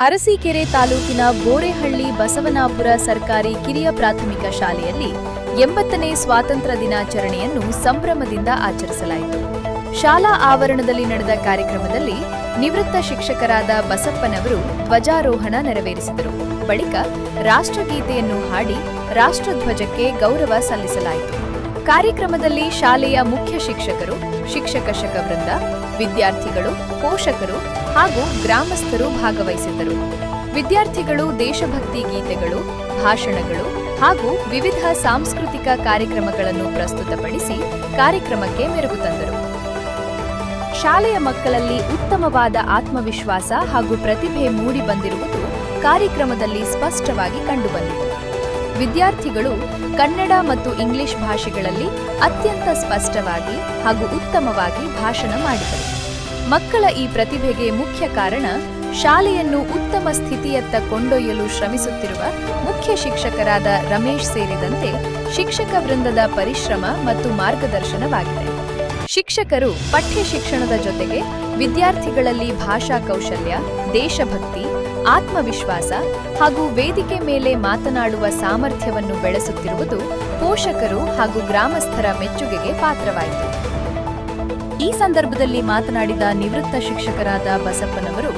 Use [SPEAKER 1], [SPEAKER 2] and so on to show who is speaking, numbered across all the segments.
[SPEAKER 1] ಅರಸೀಕೆರೆ ತಾಲೂಕಿನ ಬೋರೆಹಳ್ಳಿ ಬಸವನಾಪುರ ಸರ್ಕಾರಿ ಕಿರಿಯ ಪ್ರಾಥಮಿಕ ಶಾಲೆಯಲ್ಲಿ 80ನೇ ಸ್ವಾತಂತ್ರ್ಯ ದಿನಾಚರಣೆಯನ್ನು ಸಂಭ್ರಮದಿಂದ ಆಚರಿಸಲಾಯಿತು. ಶಾಲಾ ಆವರಣದಲ್ಲಿ ನಡೆದ ಕಾರ್ಯಕ್ರಮದಲ್ಲಿ ನಿವೃತ್ತ ಶಿಕ್ಷಕರಾದ ಬಸಪ್ಪನವರು ಧ್ವಜಾರೋಹಣ ನೆರವೇರಿಸಿದರು. ಬಳಿಕ ರಾಷ್ಟ್ರಗೀತೆಯನ್ನು ಹಾಡಿ ರಾಷ್ಟ್ರಧ್ವಜಕ್ಕೆ ಗೌರವ ಸಲ್ಲಿಸಲಾಯಿತು. ಕಾರ್ಯಕ್ರಮದಲ್ಲಿ ಶಾಲೆಯ ಮುಖ್ಯ ಶಿಕ್ಷಕರು, ಶಿಕ್ಷಕ ವೃಂದ, ವಿದ್ಯಾರ್ಥಿಗಳು, ಪೋಷಕರು ಹಾಗೂ ಗ್ರಾಮಸ್ಥರು ಭಾಗವಹಿಸಿದ್ದರು. ವಿದ್ಯಾರ್ಥಿಗಳು ದೇಶಭಕ್ತಿ ಗೀತೆಗಳು, ಭಾಷಣಗಳು ಹಾಗೂ ವಿವಿಧ ಸಾಂಸ್ಕೃತಿಕ ಕಾರ್ಯಕ್ರಮಗಳನ್ನು ಪ್ರಸ್ತುತಪಡಿಸಿ ಕಾರ್ಯಕ್ರಮಕ್ಕೆ ಮೆರುಗು ತಂದರು. ಶಾಲೆಯ ಮಕ್ಕಳಲ್ಲಿ ಉತ್ತಮವಾದ ಆತ್ಮವಿಶ್ವಾಸ ಹಾಗೂ ಪ್ರತಿಭೆ ಮೂಡಿಬಂದಿರುವುದು ಕಾರ್ಯಕ್ರಮದಲ್ಲಿ ಸ್ಪಷ್ಟವಾಗಿ ಕಂಡುಬಂದಿತು. ವಿದ್ಯಾರ್ಥಿಗಳು ಕನ್ನಡ ಮತ್ತು ಇಂಗ್ಲಿಷ್ ಭಾಷೆಗಳಲ್ಲಿ ಅತ್ಯಂತ ಸ್ಪಷ್ಟವಾಗಿ ಹಾಗೂ ಉತ್ತಮವಾಗಿ ಭಾಷಣ ಮಾಡಿದರು. ಮಕ್ಕಳ ಈ ಪ್ರತಿಭೆಗೆ ಮುಖ್ಯ ಕಾರಣ ಶಾಲೆಯನ್ನು ಉತ್ತಮ ಸ್ಥಿತಿಯತ್ತ ಕೊಂಡೊಯ್ಯಲು ಶ್ರಮಿಸುತ್ತಿರುವ ಮುಖ್ಯ ಶಿಕ್ಷಕರಾದ ರಮೇಶ್ ಸೇರಿದಂತೆ ಶಿಕ್ಷಕ ವೃಂದದ ಪರಿಶ್ರಮ ಮತ್ತು ಮಾರ್ಗದರ್ಶನವಾಗಿದೆ. ಶಿಕ್ಷಕರು ಪಠ್ಯ ಶಿಕ್ಷಣದ ಜೊತೆಗೆ ವಿದ್ಯಾರ್ಥಿಗಳಲ್ಲಿ ಭಾಷಾ ಕೌಶಲ್ಯ, ದೇಶಭಕ್ತಿ, ಆತ್ಮವಿಶ್ವಾಸ ಹಾಗೂ ವೇದಿಕೆ ಮೇಲೆ ಮಾತನಾಡುವ ಸಾಮರ್ಥ್ಯವನ್ನು ಬೆಳೆಸುತ್ತಿರುವುದು ಪೋಷಕರು ಹಾಗೂ ಗ್ರಾಮಸ್ಥರ ಮೆಚ್ಚುಗೆಗೆ ಪಾತ್ರವಾಯಿತು. ಈ ಸಂದರ್ಭದಲ್ಲಿ ಮಾತನಾಡಿದ ನಿವೃತ್ತ ಶಿಕ್ಷಕರಾದ ಬಸಪ್ಪನವರು,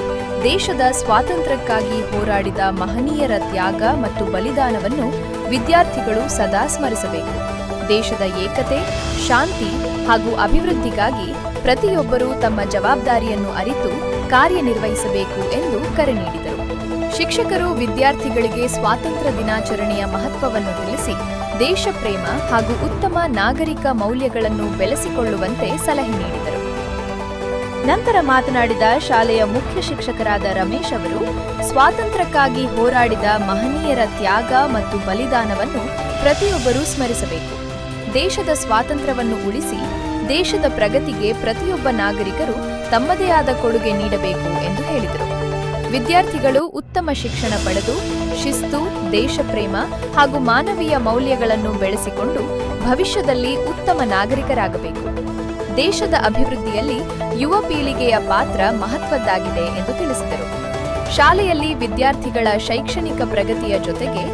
[SPEAKER 1] ದೇಶದ ಸ್ವಾತಂತ್ರ್ಯಕ್ಕಾಗಿ ಹೋರಾಡಿದ ಮಹನೀಯರ ತ್ಯಾಗ ಮತ್ತು ಬಲಿದಾನವನ್ನು ವಿದ್ಯಾರ್ಥಿಗಳು ಸದಾ ಸ್ಮರಿಸಬೇಕು. ದೇಶದ ಏಕತೆ, ಶಾಂತಿ ಹಾಗೂ ಅಭಿವೃದ್ಧಿಗಾಗಿ ಪ್ರತಿಯೊಬ್ಬರೂ ತಮ್ಮ ಜವಾಬ್ದಾರಿಯನ್ನು ಅರಿತು ಕಾರ್ಯನಿರ್ವಹಿಸಬೇಕು ಎಂದು ಕರೆ ನೀಡಿದರು. ಶಿಕ್ಷಕರು ವಿದ್ಯಾರ್ಥಿಗಳಿಗೆ ಸ್ವಾತಂತ್ರ್ಯ ದಿನಾಚರಣೆಯ ಮಹತ್ವವನ್ನು ತಿಳಿಸಿ ದೇಶ ಪ್ರೇಮ ಹಾಗೂ ಉತ್ತಮ ನಾಗರಿಕ ಮೌಲ್ಯಗಳನ್ನು ಬೆಳೆಸಿಕೊಳ್ಳುವಂತೆ ಸಲಹೆ ನೀಡಿದರು. ನಂತರ ಮಾತನಾಡಿದ ಶಾಲೆಯ ಮುಖ್ಯ ಶಿಕ್ಷಕರಾದ ರಮೇಶ್ ಅವರು, ಸ್ವಾತಂತ್ರ್ಯಕ್ಕಾಗಿ ಹೋರಾಡಿದ ಮಹನೀಯರ ತ್ಯಾಗ ಮತ್ತು ಬಲಿದಾನವನ್ನು ಪ್ರತಿಯೊಬ್ಬರೂ ಸ್ಮರಿಸಬೇಕು. ದೇಶದ ಸ್ವಾತಂತ್ರ್ಯವನ್ನು ಉಳಿಸಿ ದೇಶದ ಪ್ರಗತಿಗೆ ಪ್ರತಿಯೊಬ್ಬ ನಾಗರಿಕರು ತಮ್ಮದೇ ಆದ ಕೊಡುಗೆ ನೀಡಬೇಕು ಎಂದು ಹೇಳಿದರು. ವಿದ್ಯಾರ್ಥಿಗಳು ಉತ್ತಮ ಶಿಕ್ಷಣ ಪಡೆದು ಶಿಸ್ತು, ದೇಶಪ್ರೇಮ ಹಾಗೂ ಮಾನವೀಯ ಮೌಲ್ಯಗಳನ್ನು ಬೆಳೆಸಿಕೊಂಡು ಭವಿಷ್ಯದಲ್ಲಿ ಉತ್ತಮ ನಾಗರಿಕರಾಗಬೇಕು. ದೇಶದ ಅಭಿವೃದ್ಧಿಯಲ್ಲಿ ಯುವ ಪೀಳಿಗೆಯ ಪಾತ್ರ ಮಹತ್ವದ್ದಾಗಿದೆ ಎಂದು ತಿಳಿಸಿದರು. ಶಾಲೆಯಲ್ಲಿ ವಿದ್ಯಾರ್ಥಿಗಳ ಶೈಕ್ಷಣಿಕ ಪ್ರಗತಿಯ ಜೊತೆಗೆ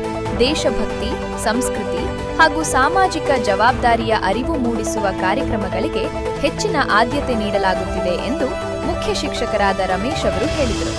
[SPEAKER 1] ದೇಶಭಕ್ತಿ, ಸಂಸ್ಕೃತಿ ಹಾಗೂ ಸಾಮಾಜಿಕ ಜವಾಬ್ದಾರಿಯ ಅರಿವು ಮೂಡಿಸುವ ಕಾರ್ಯಕ್ರಮಗಳಿಗೆ ಹೆಚ್ಚಿನ ಆದ್ಯತೆ ನೀಡಲಾಗುತ್ತಿದೆ ಎಂದು ಮುಖ್ಯ ಶಿಕ್ಷಕರಾದ ರಮೇಶ್ ಅವರು ಹೇಳಿದರು.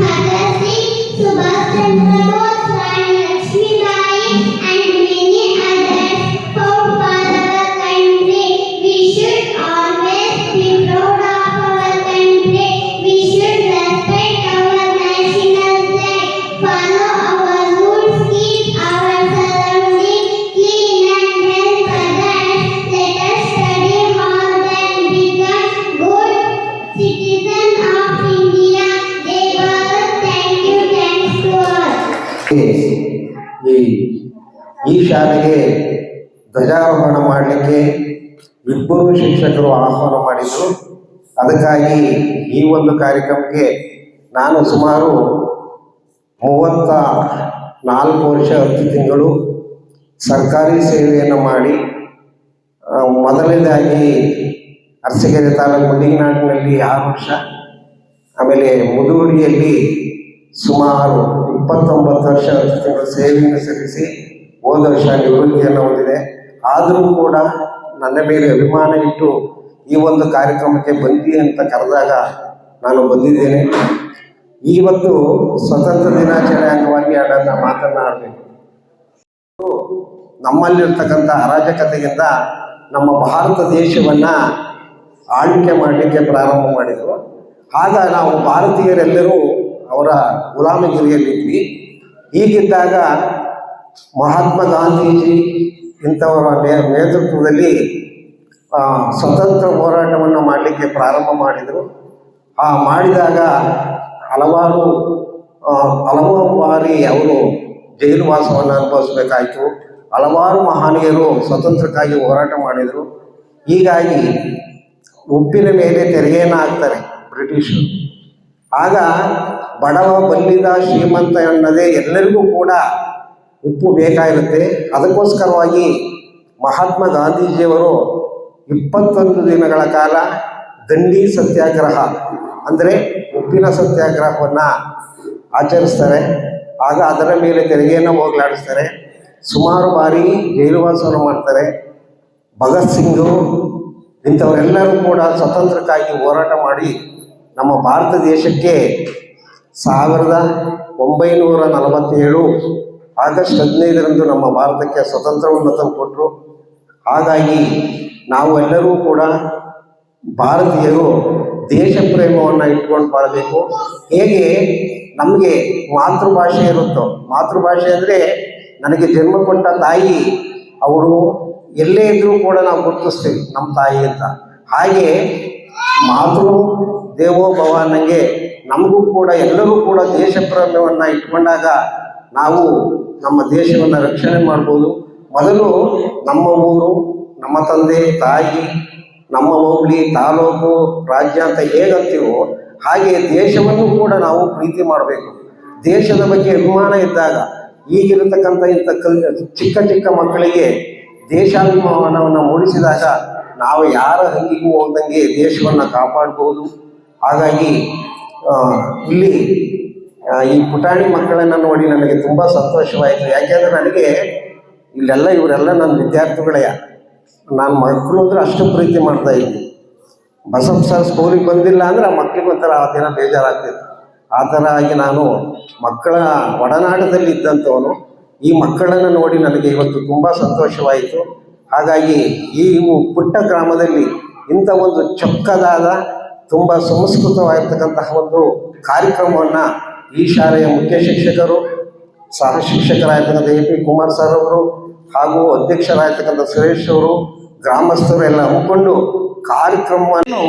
[SPEAKER 2] Bhagat Singh, Subhash Chandra Bose, Rani Lakshmibai, and many others fought for our country. We should always be proud of our country. We should respect our national flag, follow our rules, keep our surroundings clean and help others. Let us study hard and become good citizens of India. Jai Bharat. Thank you. Thanks to all.
[SPEAKER 3] ಈ ಶಾಲೆಗೆ ಧ್ವಜಾರೋಹಣ ಮಾಡಲಿಕ್ಕೆ ಇಬ್ಬರು ಶಿಕ್ಷಕರು ಆಹ್ವಾನ ಮಾಡಿದರು. ಅದಕ್ಕಾಗಿ ಈ ಒಂದು ಕಾರ್ಯಕ್ರಮಕ್ಕೆ ನಾನು ಸುಮಾರು 34 ವರ್ಷ 10 ತಿಂಗಳು ಸರ್ಕಾರಿ ಸೇವೆಯನ್ನು ಮಾಡಿ, ಮೊದಲನೇದಾಗಿ ಅರಸೀಕೆರೆ ತಾಲೂಕು ಮುಂಡಿಗನಾಡಿನಲ್ಲಿ 6 ವರ್ಷ, ಆಮೇಲೆ ಮುದುಗುಡಿಯಲ್ಲಿ ಸುಮಾರು 29 ವರ್ಷ 10 ತಿಂಗಳು ಸೇವೆಯನ್ನು ಸಲ್ಲಿಸಿ ಹೋದ ವರ್ಷ ನಿವೃತ್ತಿಯನ್ನು ಹೊಂದಿದೆ. ಆದರೂ ಕೂಡ ನನ್ನ ಮೇಲೆ ಅಭಿಮಾನ ಇಟ್ಟು ಈ ಒಂದು ಕಾರ್ಯಕ್ರಮಕ್ಕೆ ಬಂದಿ ಅಂತ ಕರೆದಾಗ ನಾನು ಬಂದಿದ್ದೇನೆ. ಇವತ್ತು ಸ್ವತಂತ್ರ ದಿನಾಚರಣೆ ಅಂಗವಾಗಿ ಎರಡನ್ನ ಮಾತನಾಡಬೇಕು. ನಮ್ಮಲ್ಲಿರ್ತಕ್ಕಂಥ ಅರಾಜಕತೆಯಿಂದ ನಮ್ಮ ಭಾರತ ದೇಶವನ್ನು ಆಳ್ವಿಕೆ ಮಾಡಲಿಕ್ಕೆ ಪ್ರಾರಂಭ ಮಾಡಿದರು. ಆಗ ನಾವು ಭಾರತೀಯರೆಲ್ಲರೂ ಅವರ ಗುಲಾಮಗಿರಿಯಲ್ಲಿದ್ವಿ. ಹೀಗಿದ್ದಾಗ ಮಹಾತ್ಮ ಗಾಂಧೀಜಿ ಇಂಥವರ ನೇತೃತ್ವದಲ್ಲಿ ಸ್ವತಂತ್ರ ಹೋರಾಟವನ್ನು ಮಾಡಲಿಕ್ಕೆ ಪ್ರಾರಂಭ ಮಾಡಿದರು. ಮಾಡಿದಾಗ ಹಲವಾರು ಬಾರಿ ಅವರು ಜೈಲು ವಾಸವನ್ನು ಅನುಭವಿಸಬೇಕಾಯಿತು. ಹಲವಾರು ಮಹನೀಯರು ಸ್ವತಂತ್ರಕ್ಕಾಗಿ ಹೋರಾಟ ಮಾಡಿದರು. ಹೀಗಾಗಿ ಉಪ್ಪಿನ ಮೇಲೆ ತೆರಿಗೆಯನ್ನು ಹಾಕ್ತಾರೆ ಬ್ರಿಟಿಷರು. ಆಗ ಬಡವ ಬಲ್ಲಿದ ಶ್ರೀಮಂತ ಎನ್ನದೇ ಎಲ್ಲರಿಗೂ ಕೂಡ ಉಪ್ಪು ಬೇಕಾಗಿರುತ್ತೆ. ಅದಕ್ಕೋಸ್ಕರವಾಗಿ ಮಹಾತ್ಮ ಗಾಂಧೀಜಿಯವರು 21 ದಿನಗಳ ಕಾಲ ದಂಡಿ ಸತ್ಯಾಗ್ರಹ ಅಂದರೆ ಉಪ್ಪಿನ ಸತ್ಯಾಗ್ರಹವನ್ನು ಆಚರಿಸ್ತಾರೆ. ಆಗ ಅದರ ಮೇಲೆ ತೆರಿಗೆಯನ್ನು ಹೋಗಲಾಡಿಸ್ತಾರೆ. ಸುಮಾರು ಬಾರಿ ಜೈಲುವಾಸವನ್ನು ಮಾಡ್ತಾರೆ. ಭಗತ್ ಸಿಂಗು ಇಂಥವರೆಲ್ಲರೂ ಕೂಡ ಸ್ವತಂತ್ರಕ್ಕಾಗಿ ಹೋರಾಟ ಮಾಡಿ ನಮ್ಮ ಭಾರತ ದೇಶಕ್ಕೆ 1947 ಆಗಸ್ಟ್ 15ರಂದು ನಮ್ಮ ಭಾರತಕ್ಕೆ ಸ್ವತಂತ್ರವನ್ನು ತಂದುಕೊಟ್ರು. ಹಾಗಾಗಿ ನಾವು ಎಲ್ಲರೂ ಕೂಡ ಭಾರತೀಯರು ದೇಶ ಪ್ರೇಮವನ್ನು ಇಟ್ಕೊಂಡು ಬಾಳಬೇಕು. ಹೇಗೆ ನಮಗೆ ಮಾತೃಭಾಷೆ ಇರುತ್ತೋ, ಮಾತೃಭಾಷೆ ಅಂದರೆ ನನಗೆ ಜನ್ಮ ಕೊಟ್ಟ ತಾಯಿ, ಅವರು ಎಲ್ಲೇ ಇದ್ದರೂ ಕೂಡ ನಾವು ಗುರುತಿಸ್ತೀವಿ ನಮ್ಮ ತಾಯಿ ಅಂತ. ಹಾಗೆ ಮಾತೃ ದೇವೋಭವ ಅನ್ನಂಗೆ ನಮಗೂ ಕೂಡ ಎಲ್ಲರೂ ಕೂಡ ದೇಶ ಪ್ರೇಮವನ್ನು ಇಟ್ಕೊಂಡಾಗ ನಾವು ನಮ್ಮ ದೇಶವನ್ನು ರಕ್ಷಣೆ ಮಾಡ್ಬೋದು. ಮೊದಲು ನಮ್ಮ ಊರು, ನಮ್ಮ ತಂದೆ ತಾಯಿ, ನಮ್ಮ ಹೋಬಳಿ, ತಾಲೂಕು, ರಾಜ್ಯ ಅಂತ ಹೇಗಂತೀವೋ ಹಾಗೆ ದೇಶವನ್ನು ಕೂಡ ನಾವು ಪ್ರೀತಿ ಮಾಡಬೇಕು. ದೇಶದ ಬಗ್ಗೆ ಅಭಿಮಾನ ಇದ್ದಾಗ ಈಗಿರತಕ್ಕಂಥ ಚಿಕ್ಕ ಚಿಕ್ಕ ಮಕ್ಕಳಿಗೆ ದೇಶಾಭಿಮಾನವನ್ನು ಮೂಡಿಸಿದಾಗ ನಾವು ಯಾರ ಹಂಗಿಗೂ ಹೋದಂಗೆ ದೇಶವನ್ನು ಕಾಪಾಡ್ಬೋದು. ಹಾಗಾಗಿ ಇಲ್ಲಿ ಈ ಪುಟಾಣಿ ಮಕ್ಕಳನ್ನು ನೋಡಿ ನನಗೆ ತುಂಬ ಸಂತೋಷವಾಯಿತು. ಯಾಕೆಂದರೆ ನನಗೆ ಇವರೆಲ್ಲ ನನ್ನ ವಿದ್ಯಾರ್ಥಿಗಳೇ. ನಾನು ಮಕ್ಕಳು ಅಂದರೆ ಅಷ್ಟು ಪ್ರೀತಿ ಮಾಡ್ತಾಯಿದ್ದೆ. ಬಸಪ್ಪ ಸರ್ ಸ್ಕೂಲಿಗೆ ಬಂದಿಲ್ಲ ಅಂದರೆ ಆ ಮಕ್ಕಳಿಗೆ ಒಂಥರ ಆ ದಿನ ಬೇಜಾರಾಗ್ತಿತ್ತು. ಆ ಥರ ಆಗಿ ನಾನು ಮಕ್ಕಳ ಒಡನಾಟದಲ್ಲಿ ಇದ್ದಂಥವನು. ಈ ಮಕ್ಕಳನ್ನು ನೋಡಿ ನನಗೆ ಇವತ್ತು ತುಂಬ ಸಂತೋಷವಾಯಿತು. ಹಾಗಾಗಿ ಈ ಪುಟ್ಟ ಗ್ರಾಮದಲ್ಲಿ ಇಂಥ ಒಂದು ಚೊಕ್ಕದಾದ ತುಂಬ ಸಂಸ್ಕೃತವಾಗಿರ್ತಕ್ಕಂತಹ ಒಂದು ಕಾರ್ಯಕ್ರಮವನ್ನು ಈ ಶಾಲೆಯ ಮುಖ್ಯ ಶಿಕ್ಷಕರು, ಸಹ ಶಿಕ್ಷಕರಾಗಿರ್ತಕ್ಕಂಥ AP ಕುಮಾರ್ ಸರ್ ಅವರು ಹಾಗೂ ಅಧ್ಯಕ್ಷರಾಗಿರ್ತಕ್ಕಂಥ ಸುರೇಶ್ ಅವರು, ಗ್ರಾಮಸ್ಥರು ಎಲ್ಲ ಹಮ್ಮಿಕೊಂಡು ಕಾರ್ಯಕ್ರಮವನ್ನು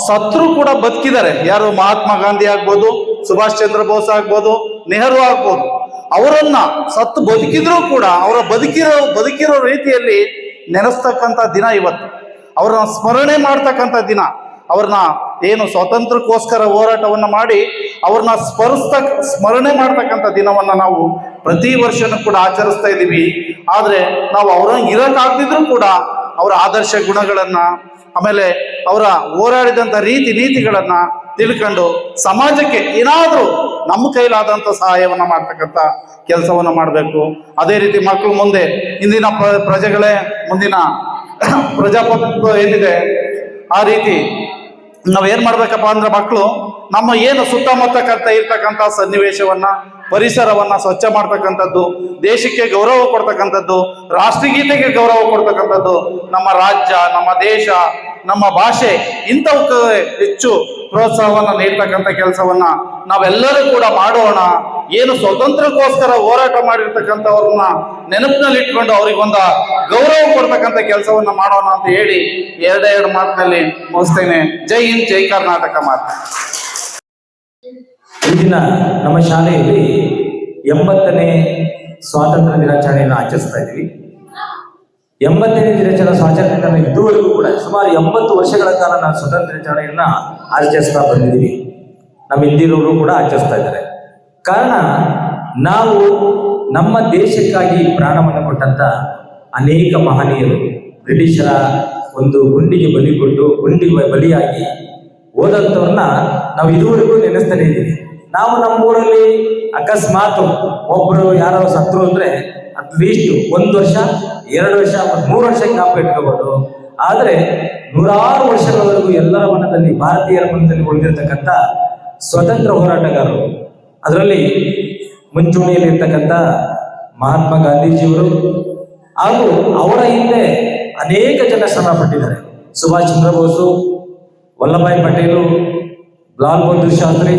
[SPEAKER 4] ಸತ್ರು ಕೂಡ ಬದುಕಿದ್ದಾರೆ. ಯಾರು? ಮಹಾತ್ಮ ಗಾಂಧಿ ಆಗ್ಬೋದು, ಸುಭಾಷ್ ಚಂದ್ರ ಬೋಸ್ ಆಗ್ಬೋದು, ನೆಹರು ಆಗ್ಬೋದು. ಅವರನ್ನ ಸತ್ತು ಬದುಕಿದ್ರು ಕೂಡ ಅವರ ಬದುಕಿರೋ ರೀತಿಯಲ್ಲಿ ನೆನೆಸ್ತಕ್ಕಂಥ ದಿನ ಇವತ್ತು. ಅವ್ರನ್ನ ಸ್ಮರಣೆ ಮಾಡ್ತಕ್ಕಂಥ ದಿನ. ಅವ್ರನ್ನ ಏನು ಸ್ವಾತಂತ್ರ್ಯಕ್ಕೋಸ್ಕರ ಹೋರಾಟವನ್ನು ಮಾಡಿ ಅವ್ರನ್ನ ಸ್ಮರಣೆ ಮಾಡ್ತಕ್ಕಂಥ ದಿನವನ್ನು ನಾವು ಪ್ರತಿ ವರ್ಷನೂ ಕೂಡ ಆಚರಿಸ್ತಾ ಇದ್ದೀವಿ. ಆದರೆ ನಾವು ಅವ್ರಂಗೆ ಇರೋಕ್ಕಾಗ್ದಿದ್ರು ಕೂಡ ಅವರ ಆದರ್ಶ ಗುಣಗಳನ್ನು, ಆಮೇಲೆ ಅವರ ಹೋರಾಡಿದಂಥ ನೀತಿಗಳನ್ನು ತಿಳ್ಕೊಂಡು ಸಮಾಜಕ್ಕೆ ಏನಾದರೂ ನಮ್ಮ ಕೈಲಾದಂಥ ಸಹಾಯವನ್ನು ಮಾಡ್ತಕ್ಕಂಥ ಕೆಲಸವನ್ನು ಮಾಡಬೇಕು. ಅದೇ ರೀತಿ ಮಕ್ಕಳು ಮುಂದೆ ಇಂದಿನ ಪ್ರಜೆಗಳೇ ಮುಂದಿನ ಪ್ರಜಾಪ್ರಭುತ್ವ ಏನಿದೆ ಆ ರೀತಿ ನಾವೇನು ಮಾಡಬೇಕಪ್ಪ ಅಂದ್ರೆ ಮಕ್ಕಳು ನಮ್ಮ ಏನು ಸುತ್ತಮುತ್ತ ಇರ್ತಕ್ಕಂಥ ಸನ್ನಿವೇಶವನ್ನ, ಪರಿಸರವನ್ನ ಸ್ವಚ್ಛ ಮಾಡ್ತಕ್ಕಂಥದ್ದು, ದೇಶಕ್ಕೆ ಗೌರವ ಕೊಡ್ತಕ್ಕಂಥದ್ದು, ರಾಷ್ಟ್ರಗೀತೆಗೆ ಗೌರವ ಕೊಡ್ತಕ್ಕಂಥದ್ದು, ನಮ್ಮ ರಾಜ್ಯ, ನಮ್ಮ ದೇಶ, ನಮ್ಮ ಭಾಷೆ ಇಂಥವಕ್ಕೆ ಹೆಚ್ಚು ಪ್ರೋತ್ಸಾಹವನ್ನು ನೀಡ್ತಕ್ಕಂಥ ಕೆಲಸವನ್ನ ನಾವೆಲ್ಲರೂ ಕೂಡ ಮಾಡೋಣ. ಏನು ಸ್ವತಂತ್ರಕ್ಕೋಸ್ಕರ ಹೋರಾಟ ಮಾಡಿರ್ತಕ್ಕಂಥವ್ರನ್ನ ನೆನಪಿನಲ್ಲಿ ಇಟ್ಕೊಂಡು ಅವ್ರಿಗೊಂದು ಗೌರವ ಕೊಡ್ತಕ್ಕಂಥ ಕೆಲಸವನ್ನ ಮಾಡೋಣ ಅಂತ ಹೇಳಿ ಎರಡೆರಡು ಮಾತಿನಲ್ಲಿ ಮುಗಿಸ್ತೇನೆ. ಜೈ ಹಿಂದ್, ಜೈ ಕರ್ನಾಟಕ ಮಾತು.
[SPEAKER 5] ಈ ದಿನ ನಮ್ಮ ಶಾಲೆಯಲ್ಲಿ 80ನೇ ಸ್ವಾತಂತ್ರ್ಯ ದಿನಾಚರಣೆಯನ್ನು ಆಚರಿಸ್ತಾ ಇದ್ದೀವಿ. 80ನೇ ದಿನಾಚರಣೆ ಸ್ವಾತಂತ್ರ್ಯ ಇದುವರೆಗೂ ಕೂಡ ಸುಮಾರು 80 ವರ್ಷಗಳ ಕಾಲ ನಾವು ಸ್ವಾತಂತ್ರ್ಯ ದಿನಾಚರಣೆಯನ್ನ ಆಚರಿಸ್ತಾ ಬಂದಿದ್ದೀವಿ. ನಮ್ಮ ಹಿಂದಿನವರು ಕೂಡ ಆಚರಿಸ್ತಾ ಇದ್ದಾರೆ. ಕಾರಣ, ನಾವು ನಮ್ಮ ದೇಶಕ್ಕಾಗಿ ಪ್ರಾಣವನ್ನು ಕೊಟ್ಟಂತ ಅನೇಕ ಮಹನೀಯರು ಬ್ರಿಟಿಷರ ಒಂದು ಗುಂಡಿಗೆ ಗುಂಡಿಗೆ ಬಲಿಯಾಗಿ ಹೋದಂಥವ್ರನ್ನ ನಾವು ಇದುವರೆಗೂ ನೆನೆಸ್ತಾನೆ ಇದ್ದೀವಿ. ನಾವು ನಮ್ಮೂರಲ್ಲಿ ಅಕಸ್ಮಾತ್ ಒಬ್ರು ಯಾರೋ ಸತ್ರು ಅಂದ್ರೆ ಅಟ್ಲೀಸ್ಟ್ 1 ವರ್ಷ, 2 ವರ್ಷ, 3 ವರ್ಷ ಜ್ಞಾಪಕ ಇಟ್ಕೋಬಹುದು. ಆದರೆ 100 ವರ್ಷಗಳವರೆಗೂ ಎಲ್ಲರ ಮನದಲ್ಲಿ, ಭಾರತೀಯರ ಮನದಲ್ಲಿ ಉಳಿದಿರ್ತಕ್ಕಂಥ ಸ್ವತಂತ್ರ ಹೋರಾಟಗಾರರು, ಅದರಲ್ಲಿ ಮುಂಚೂಣಿಯಲ್ಲಿ ಇರ್ತಕ್ಕಂಥ ಮಹಾತ್ಮ ಗಾಂಧೀಜಿಯವರು ಹಾಗೂ ಅವರ ಹಿಂದೆ ಅನೇಕ ಜನ ಶ್ರಮ ಪಟ್ಟಿದ್ದಾರೆ. ಸುಭಾಷ್ ಚಂದ್ರ ಬೋಸು, ವಲ್ಲಭಾಯ್ ಪಟೇಲು, ಲಾಲ್ ಬಹದ್ದೂರ್ ಶಾಸ್ತ್ರಿ,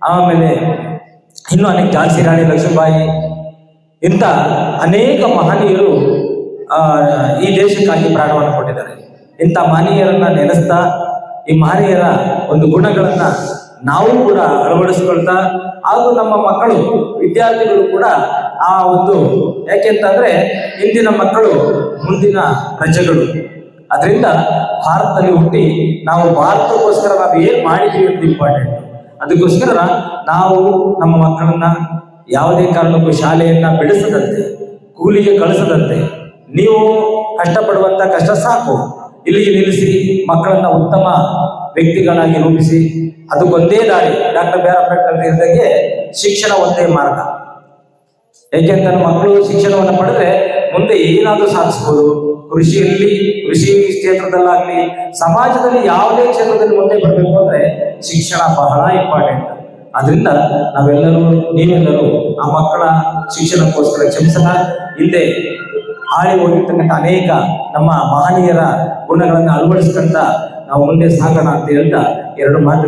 [SPEAKER 5] ಆಮೇಲೆ ಇನ್ನು ಅನೇಕ ಝಾನ್ಸಿ ರಾಣಿ ಲಕ್ಷ್ಮೀಬಾಯಿ, ಇಂಥ ಅನೇಕ ಮಹನೀಯರು ಈ ದೇಶಕ್ಕಾಗಿ ಪ್ರಾಣವನ್ನು ಕೊಟ್ಟಿದ್ದಾರೆ. ಇಂಥ ಮಹನೀಯರನ್ನ ನೆನೆಸ್ತಾ, ಈ ಮಹನೀಯರ ಒಂದು ಗುಣಗಳನ್ನ ನಾವು ಕೂಡ ಅಳವಡಿಸ್ಕೊಳ್ತಾ, ಹಾಗೂ ನಮ್ಮ ಮಕ್ಕಳು, ವಿದ್ಯಾರ್ಥಿಗಳು ಕೂಡ ಆ ಒಂದು, ಯಾಕೆಂತಂದ್ರೆ ಇಂದಿನ ಮಕ್ಕಳು ಮುಂದಿನ ಪ್ರಜೆಗಳು. ಅದರಿಂದ ಭಾರತದಲ್ಲಿ ಹುಟ್ಟಿ ನಾವು ಭಾರತಕ್ಕೋಸ್ಕರ ನಾವು ಏನ್ ಮಾಡಿದೀವಿ ಅಂತ ಇಂಪಾರ್ಟೆಂಟ್. ಅದಕ್ಕೋಸ್ಕರ ನಾವು ನಮ್ಮ ಮಕ್ಕಳನ್ನ ಯಾವುದೇ ಕಾರಣಕ್ಕೂ ಶಾಲೆಯನ್ನ ಬಿಡಿಸದಂತೆ, ಕೂಲಿಗೆ ಕಳಿಸದಂತೆ, ನೀವು ಕಷ್ಟಪಡುವಂತ ಕಷ್ಟ ಸಾಕು, ಇಲ್ಲಿಗೆ ನಿಲ್ಲಿಸಿ ಮಕ್ಕಳನ್ನ ಉತ್ತಮ ವ್ಯಕ್ತಿಗಳಾಗಿ ರೂಪಿಸಿ, ಅದಕ್ಕೊಂದೇ ದಾರಿ. ಡಾಕ್ಟರ್ ಬಿ ಆರ್ ಅಂಬೇಡ್ಕರ್ ಹೇಳಿದಾಗೆ ಶಿಕ್ಷಣ ಒಂದೇ ಮಾರ್ಗ. ಏಕೆಂತಂದ್ರೆ ಮಕ್ಕಳು ಶಿಕ್ಷಣವನ್ನು ಪಡೆದ್ರೆ ಮುಂದೆ ಏನಾದ್ರೂ ಸಾಧಿಸ್ಬೋದು. ಕೃಷಿ ಕ್ಷೇತ್ರದಲ್ಲಾಗ್ಲಿ, ಸಮಾಜದಲ್ಲಿ ಯಾವುದೇ ಕ್ಷೇತ್ರದಲ್ಲಿ ಮುಂದೆ ಬರಬೇಕು ಅಂದ್ರೆ ಶಿಕ್ಷಣ ಬಹಳ ಇಂಪಾರ್ಟೆಂಟ್. ಅದರಿಂದ ನಾವೆಲ್ಲರೂ, ನೀವೆಲ್ಲರೂ ಆ ಮಕ್ಕಳ ಶಿಕ್ಷಣಕ್ಕೋಸ್ಕರ ಶ್ರಮಿಸೋಣ. ಹಿಂದೆ ಹಾಳಿ ಹೋಗಿರ್ತಕ್ಕಂಥ ಅನೇಕ ನಮ್ಮ ಮಹನೀಯರ ಗುಣಗಳನ್ನು ಅಳವಡಿಸ್ಕೊಂತ ನಾವು ಮುಂದೆ ಸಾಗೋಣ ಅಂತ ಹೇಳ್ತಾ 2 ಮಾತು